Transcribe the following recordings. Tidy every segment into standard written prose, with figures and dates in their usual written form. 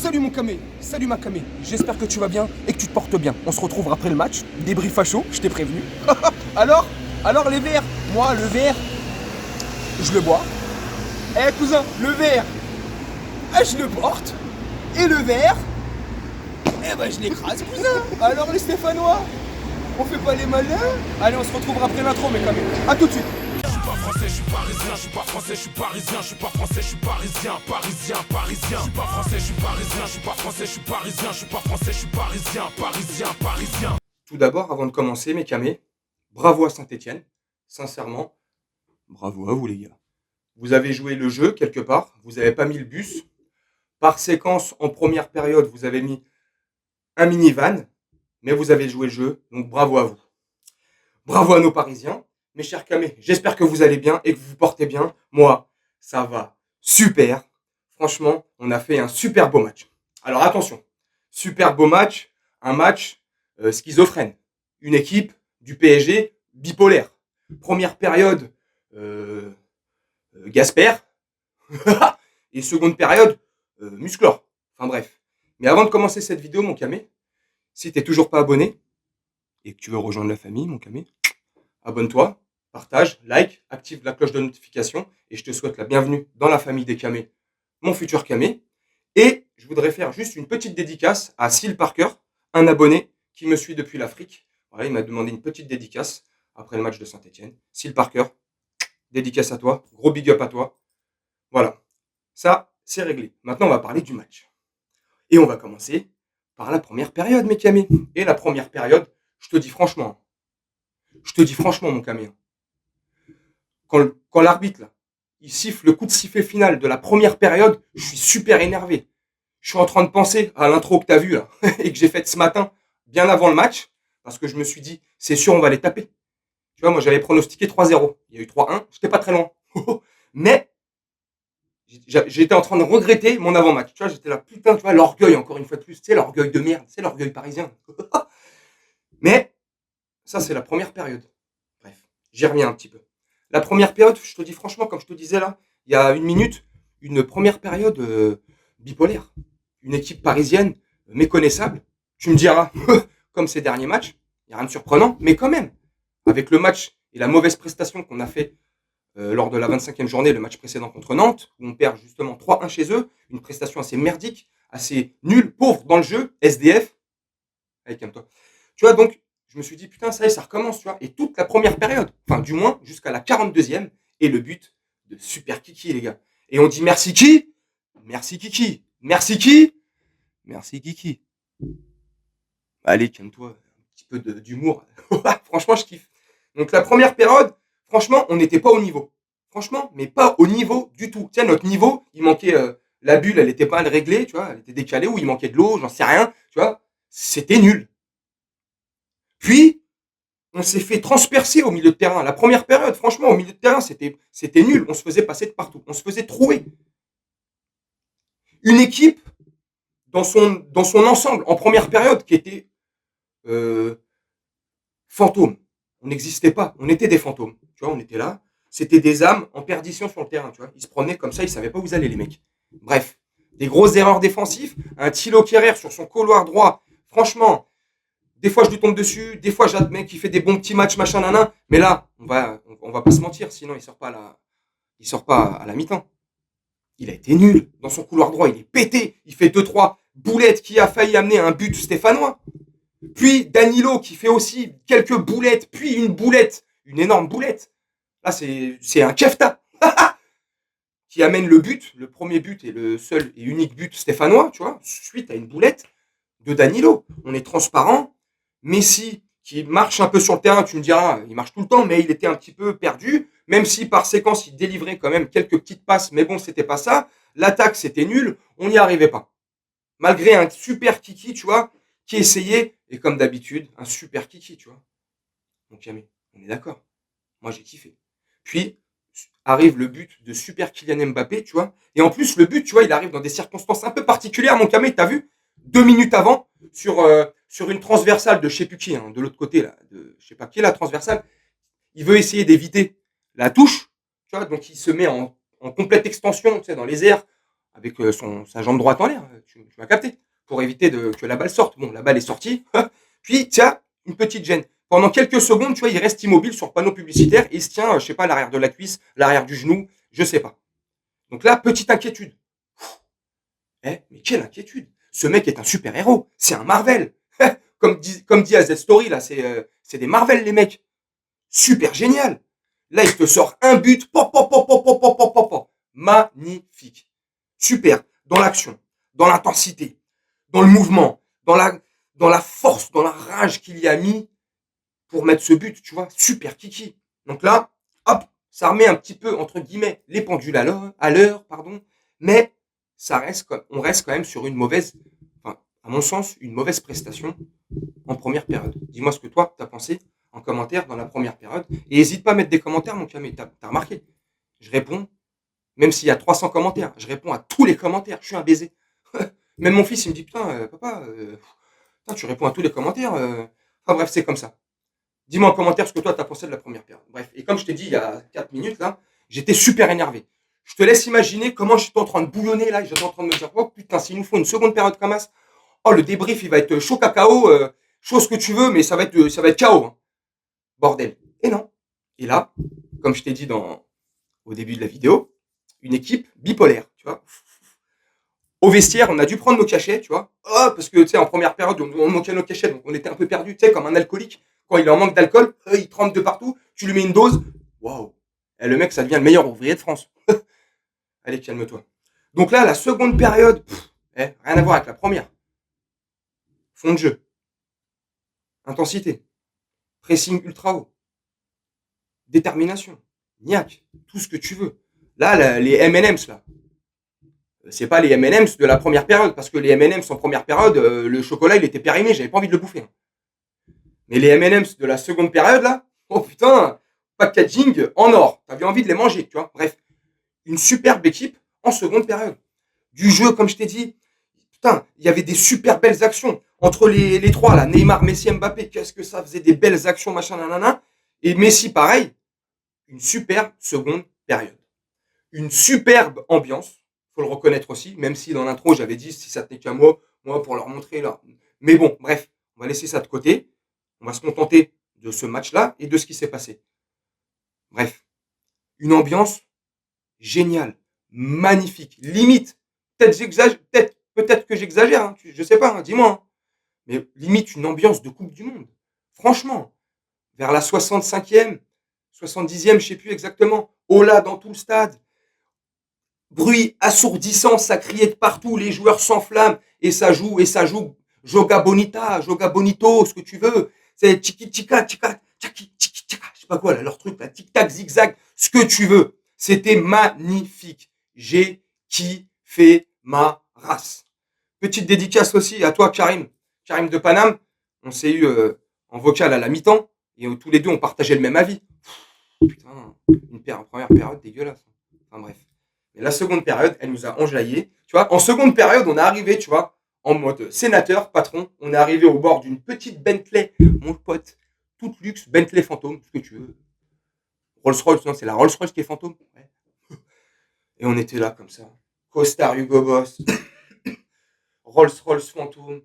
Salut mon camé, salut ma camé, j'espère que tu vas bien et que tu te portes bien. On se retrouve après le match, débrief à chaud, je t'ai prévenu. alors Alors les verres. Moi le verre, je le bois. Eh cousin, le verre, je le porte. Et le verre, eh ben je l'écrase cousin. Alors les Stéphanois, on fait pas les malins. Allez, on se retrouvera après l'intro mes camés. A tout de suite. Français, je suis parisien, je suis pas français, je suis parisien, je suis pas français, je suis parisien, parisien, parisien. Je suis pas français, je suis parisien, je suis pas français, je suis parisien, je suis pas français, je suis parisien, parisien, parisien. Tout d'abord, avant de commencer, mes camés, bravo à Saint-Étienne. Sincèrement, bravo à vous les gars. Vous avez joué le jeu quelque part, vous n'avez pas mis le bus. Par séquence, en première période, vous avez mis un minivan, mais vous avez joué le jeu, donc bravo à vous. Bravo à nos Parisiens. Mes chers camés, j'espère que vous allez bien et que vous vous portez bien. Moi, ça va super. Franchement, on a fait un super beau match. Alors attention, super beau match, un match schizophrène. Une équipe du PSG bipolaire. Première période, Gasper. Et seconde période, Musclor. Enfin bref. Mais avant de commencer cette vidéo, mon camé, si t'es toujours pas abonné et que tu veux rejoindre la famille, mon camé, abonne-toi, partage, like, active la cloche de notification et je te souhaite la bienvenue dans la famille des camés, mon futur camé. Et je voudrais faire juste une petite dédicace à Syl Parker, un abonné qui me suit depuis l'Afrique. Voilà, il m'a demandé une petite dédicace après le match de Saint-Étienne. Syl Parker, dédicace à toi, gros big up à toi. Voilà, ça c'est réglé. Maintenant on va parler du match. Et on va commencer par la première période, mes camés. Et la première période, je te dis franchement, mon camé, quand l'arbitre, là, il siffle le coup de sifflet final de la première période, je suis super énervé. Je suis en train de penser à l'intro que tu as vue, là, et que j'ai faite ce matin, bien avant le match, parce que je me suis dit, c'est sûr, on va les taper. Tu vois, moi, j'avais pronostiqué 3-0. Il y a eu 3-1, j'étais pas très loin. Mais, j'étais en train de regretter mon avant-match. Tu vois, j'étais là, putain, tu vois, l'orgueil, encore une fois de plus, c'est l'orgueil de merde, c'est l'orgueil parisien. Mais, ça, c'est la première période. Bref, j'y reviens un petit peu. La première période, je te dis franchement, comme je te disais là, il y a une minute, une première période bipolaire. Une équipe parisienne méconnaissable. Tu me diras, comme ces derniers matchs, il n'y a rien de surprenant, mais quand même, avec le match et la mauvaise prestation qu'on a fait lors de la 25e journée, le match précédent contre Nantes, où on perd justement 3-1 chez eux, une prestation assez merdique, assez nulle, pauvre dans le jeu, SDF. Allez, calme-toi. Tu vois, donc, je me suis dit, putain, ça y est, ça recommence, tu vois. Et toute la première période, enfin, du moins, jusqu'à la 42e, et le but de Super Kiki, les gars. Et on dit merci qui? Merci Kiki. Merci qui? Merci Kiki. Allez, calme-toi, un petit peu d'humour. Franchement, je kiffe. Donc, la première période, franchement, on n'était pas au niveau. Franchement, mais pas au niveau du tout. Tu sais, notre niveau, il manquait, la bulle, elle était pas réglée, tu vois, elle était décalée, ou il manquait de l'eau, j'en sais rien, tu vois. C'était nul. Puis, on s'est fait transpercer au milieu de terrain. La première période, franchement, au milieu de terrain, c'était nul. On se faisait passer de partout. On se faisait trouer. Une équipe, dans son ensemble, en première période, qui était fantôme. On n'existait pas. On était des fantômes. Tu vois, on était là. C'était des âmes en perdition sur le terrain. Tu vois, ils se promenaient comme ça. Ils ne savaient pas où ils allaient, les mecs. Bref, des grosses erreurs défensives. Un Thilo Kehrer sur son couloir droit. Franchement, des fois, je lui tombe dessus. Des fois, j'admets qu'il fait des bons petits matchs, machin, nana. Mais là, on va pas se mentir. Sinon, il sort pas à la mi-temps. Il a été nul. Dans son couloir droit, il est pété. Il fait 2-3 boulettes qui a failli amener un but stéphanois. Puis Danilo qui fait aussi quelques boulettes. Puis une boulette. Une énorme boulette. Là, c'est un kefta. Qui amène le but. Le premier but et le seul et unique but stéphanois, tu vois. Suite à une boulette de Danilo. On est transparent. Messi, qui marche un peu sur le terrain, tu me diras, il marche tout le temps, mais il était un petit peu perdu, même si par séquence, il délivrait quand même quelques petites passes, mais bon, c'était pas ça. L'attaque, c'était nul, on n'y arrivait pas. Malgré un super Kiki, tu vois, qui essayait, et comme d'habitude, un super Kiki, tu vois. Donc, Camille, on est d'accord. Moi, j'ai kiffé. Puis, arrive le but de super Kylian Mbappé, tu vois. Et en plus, le but, tu vois, il arrive dans des circonstances un peu particulières, mon Camille, t'as vu 2 minutes avant, sur une transversale de je sais plus qui, hein, de l'autre côté, là, de je sais pas qui est la transversale, il veut essayer d'éviter la touche, tu vois, donc il se met en complète extension, tu sais, dans les airs, avec sa jambe droite en l'air. Tu m'as capté. Pour éviter que la balle sorte. Bon, la balle est sortie. Puis, tiens, une petite gêne. Pendant quelques secondes, tu vois, il reste immobile sur le panneau publicitaire et il se tient, je sais pas, l'arrière de la cuisse, l'arrière du genou, je sais pas. Donc là, petite inquiétude. Mais quelle inquiétude. Ce mec est un super-héros. C'est un Marvel. Comme dit AZ Story, là, c'est des Marvel, les mecs. Super génial. Là, il te sort un but. Magnifique. Super. Dans l'action, dans l'intensité, dans le mouvement, dans la force, dans la rage qu'il y a mis pour mettre ce but, tu vois. Super kiki. Donc là, hop, ça remet un petit peu, entre guillemets, les pendules à l'heure, mais on reste quand même sur une mauvaise, enfin, à mon sens, une mauvaise prestation en première période. Dis-moi ce que toi, tu as pensé en commentaire dans la première période. Et n'hésite pas à mettre des commentaires, mon Camé. T'as remarqué, je réponds, même s'il y a 300 commentaires, je réponds à tous les commentaires. Je suis un baiser. Même mon fils, il me dit, putain, papa, tu réponds à tous les commentaires. Enfin bref, c'est comme ça. Dis-moi en commentaire ce que toi, tu as pensé de la première période. Bref, et comme je t'ai dit il y a 4 minutes, là, j'étais super énervé. Je te laisse imaginer comment j'étais en train de bouillonner, là, et j'étais en train de me dire, oh putain, s'il nous faut une seconde période comme ça, oh, le débrief, il va être chaud cacao, chaud ce que tu veux, mais ça va être chaos. Hein. Bordel. Et non. Et là, comme je t'ai dit au début de la vidéo, une équipe bipolaire, tu vois. Au vestiaire, on a dû prendre nos cachets, tu vois. Oh, parce que, tu sais, en première période, on manquait nos cachets, donc on était un peu perdus, tu sais, comme un alcoolique. Quand il est en manque d'alcool, il trempe de partout, tu lui mets une dose, waouh. Et le mec, ça devient le meilleur ouvrier de France. Allez, calme-toi. Donc là, la seconde période, rien à voir avec la première. Fond de jeu. Intensité. Pressing ultra haut. Détermination. Niaque. Tout ce que tu veux. Là, les M&M's, là. C'est pas les M&M's de la première période, parce que les M&M's en première période, le chocolat, il était périmé, j'avais pas envie de le bouffer. Mais les M&M's de la seconde période, là, oh putain, packaging en or. T'avais envie de les manger, tu vois. Bref, une superbe équipe en seconde période. Du jeu, comme je t'ai dit, putain, il y avait des super belles actions. Entre les trois, là, Neymar, Messi, Mbappé, qu'est-ce que ça faisait des belles actions, machin, nanana. Et Messi, pareil, une superbe seconde période. Une superbe ambiance, faut le reconnaître aussi, même si dans l'intro, j'avais dit, si ça tenait qu'à moi, pour leur montrer, là. Mais bon, bref, on va laisser ça de côté. On va se contenter de ce match-là et de ce qui s'est passé. Bref, une ambiance géniale, magnifique, limite. Peut-être que j'exagère, hein, je sais pas, hein, dis-moi. Hein. Mais limite une ambiance de Coupe du Monde. Franchement, vers la 65e, 70e, je sais plus exactement. Oh là, dans tout le stade. Bruit assourdissant, ça criait de partout, les joueurs s'enflamment et ça joue. Joga bonita, joga bonito, ce que tu veux. C'est tiki-tika, tika, tiki-tika, je sais pas quoi, là, leur truc, là, tic-tac, zigzag, ce que tu veux. C'était magnifique. J'ai kiffé ma race. Petite dédicace aussi à toi, Karim de Paname. On s'est eu en vocal à la mi-temps et tous les deux, on partageait le même avis. Putain, première période dégueulasse. Enfin bref. Mais la seconde période, elle nous a enjaillé. Tu vois, en seconde période, on est arrivé, tu vois, en mode sénateur, patron. On est arrivé au bord d'une petite Bentley, mon pote, toute luxe, Bentley fantôme, ce que tu veux. Rolls-Royce, non, c'est la Rolls-Royce qui est fantôme. Ouais. Et on était là, comme ça. Costard Hugo Boss. Rolls-Royce fantôme.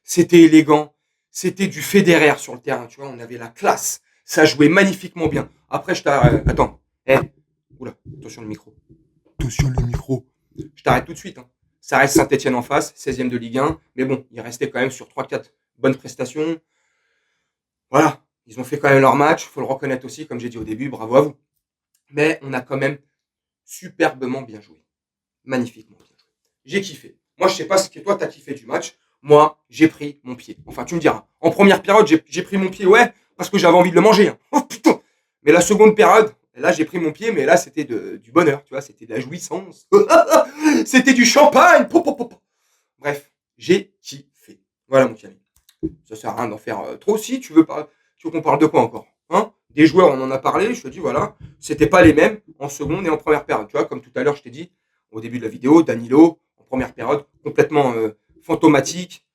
C'était élégant. C'était du Federer sur le terrain, tu vois. On avait la classe. Ça jouait magnifiquement bien. Après, je t'arrête. Attends. Oula, attention le micro. Attention le micro. Je t'arrête tout de suite. Hein. Ça reste Saint-Etienne en face, 16e de Ligue 1. Mais bon, il restait quand même sur 3-4 bonnes prestations. Voilà. Ils ont fait quand même leur match. Il faut le reconnaître aussi, comme j'ai dit au début. Bravo à vous. Mais on a quand même superbement bien joué. Magnifiquement bien joué. J'ai kiffé. Moi, je sais pas ce que toi, t'as kiffé du match. Moi, j'ai pris mon pied. Enfin, tu me diras. En première période, j'ai pris mon pied, ouais, parce que j'avais envie de le manger. Hein. Oh putain. Mais la seconde période, là, j'ai pris mon pied, mais là, c'était du bonheur, tu vois, c'était de la jouissance. C'était du champagne. Bref, j'ai kiffé. Voilà, mon ami. Ça sert à rien d'en faire trop. Si tu veux qu'on parle de quoi encore, hein? Des joueurs, on en a parlé. Je te dis, voilà, c'était pas les mêmes en seconde et en première période. Tu vois, comme tout à l'heure, je t'ai dit au début de la vidéo, Danilo en première période, complètement fantomatique,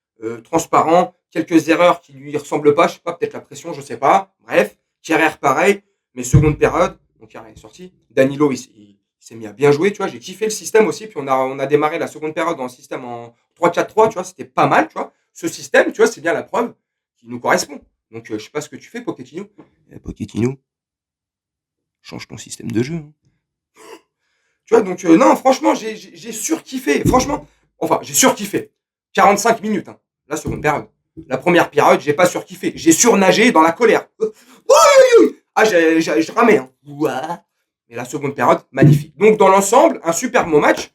transparent, quelques erreurs qui lui ressemblent pas, je sais pas, peut-être la pression, je sais pas. Bref, Thierry pareil, mais seconde période, donc Thierry est sorti. Danilo, il Il s'est mis à bien jouer, tu vois. J'ai kiffé le système aussi. Puis on a démarré la seconde période en système en 3-4-3, tu vois. C'était pas mal, tu vois. Ce système, tu vois, c'est bien la preuve qui nous correspond. Donc, je sais pas ce que tu fais, Pochettino. Pochettino, change ton système de jeu. Hein. Tu vois, donc, non, franchement, j'ai surkiffé. Franchement, enfin, j'ai surkiffé. 45 minutes, hein, la seconde période. La première période, j'ai pas surkiffé. J'ai surnagé dans la colère. Ah, je ramais. Hein. Mais la seconde période, magnifique. Donc, dans l'ensemble, un super beau match.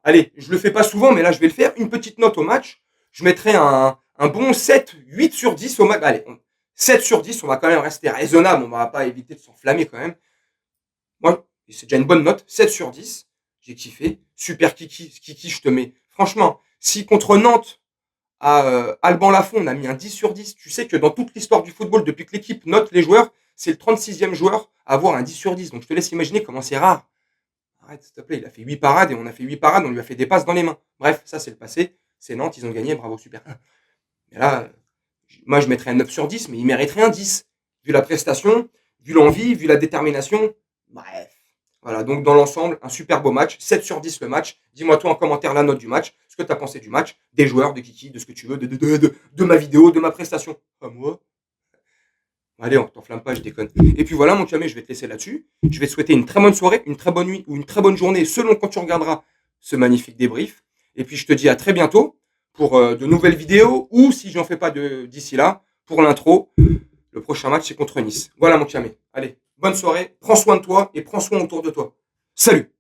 Allez, je le fais pas souvent, mais là, je vais le faire. Une petite note au match. Je mettrai un bon 7, 8 sur 10 au match. Allez, 7 sur 10, on va quand même rester raisonnable. On va pas éviter de s'enflammer quand même. Moi, c'est déjà une bonne note. 7 sur 10. J'ai kiffé. Super Kiki, je te mets. Franchement, si contre Nantes, à Alban Lafont, on a mis un 10 sur 10. Tu sais que dans toute l'histoire du football, depuis que l'équipe note les joueurs, c'est le 36e joueur à avoir un 10 sur 10. Donc je te laisse imaginer comment c'est rare. Arrête, s'il te plaît, il a fait 8 parades et on a fait 8 parades, on lui a fait des passes dans les mains. Bref, ça c'est le passé. C'est Nantes, ils ont gagné, bravo, super. Mais là, moi je mettrais un 9 sur 10, mais il mériterait un 10. Vu la prestation, vu l'envie, vu la détermination. Bref. Voilà, donc dans l'ensemble, un super beau match. 7 sur 10 le match. Dis-moi toi en commentaire la note du match, ce que tu as pensé du match, des joueurs, de Kiki, de ce que tu veux, de ma vidéo, de ma prestation. Pas moi. Allez, on t'enflamme pas, je déconne. Et puis voilà, mon camé, je vais te laisser là-dessus. Je vais te souhaiter une très bonne soirée, une très bonne nuit ou une très bonne journée, selon quand tu regarderas ce magnifique débrief. Et puis je te dis à très bientôt pour de nouvelles vidéos ou si j'en fais pas d'ici là, pour l'intro, le prochain match c'est contre Nice. Voilà mon camé. Allez, bonne soirée, prends soin de toi et prends soin autour de toi. Salut!